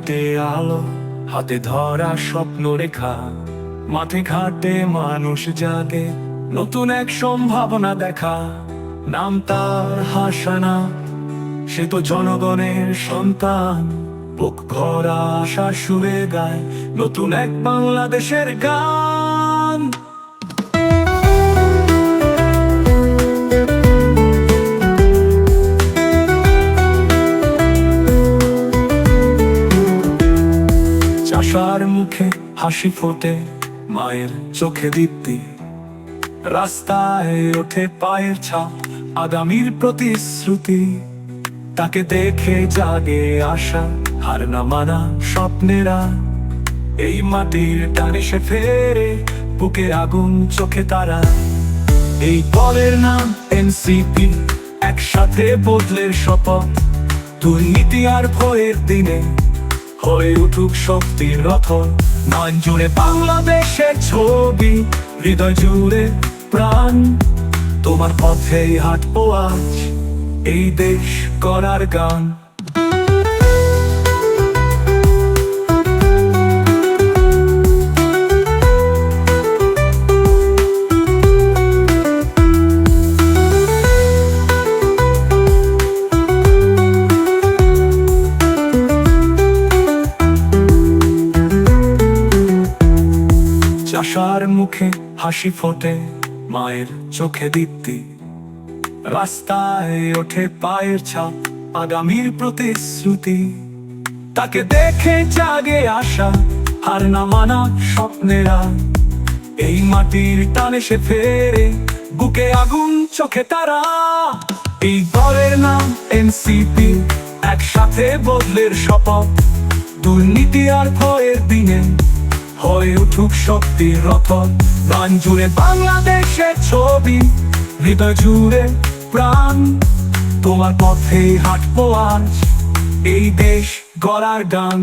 ঘাটে আলো, হাতে ধরা স্বপ্ন রেখা। মাঠে ঘাটে মানুষ জাগে, নতুন এক সম্ভাবনা দেখা। নাম তার হাসানা, সে তো জনগণের সন্তান। বুক ভরা আশা সুরে গায় নতুন এক বাংলাদেশের গান। চাষার মুখে হাসি ফোটে, মায়ের চোখে দীপ্তি। রাস্তায় ওঠে পায়ের ছাপ, আগামীর প্রতিশ্রুতি। তাকে দেখে জাগে আশা, হার না মানা স্বপ্নেরা। এই মাটির টানে সে ফেরে, বুকে আগুন চোখে তারা। এই দলের নাম এনসিপি, একসাথে বদলের শপথ। দুর্নীতি আর ভয়ের দিনে হয়ে উঠুক শক্তির রথন। নয়ন জুড়ে বাংলাদেশের ছবি, হৃদয় জুড়ে প্রাণ। তোমার পথেই হাঁটবো আজ, এই দেশ গড়ার গান। চাষার মুখে হাসি ফোটে, মায়ের চোখে দীপ্তি। রাস্তায় ওঠে পায়ের ছাপ, আগামীর প্রতিশ্রুতি। তাকে দেখে জাগে আশা, হার না মানা স্বপ্নেরা। এই মাটির টানে সে ফেরে, বুকে আগুন চোখে তারা। এই দলের নাম এনসিপি, একসাথে বদলের শপথ। দুর্নীতি আর ভয়ের দিনে হয়ে উঠুক শক্তির রথন। গান জুড়ে বাংলাদেশের ছবি, হৃদয় জুড়ে প্রাণ। তোমার পথেই হাঁটবো আজ, এই দেশ গড়ার গান।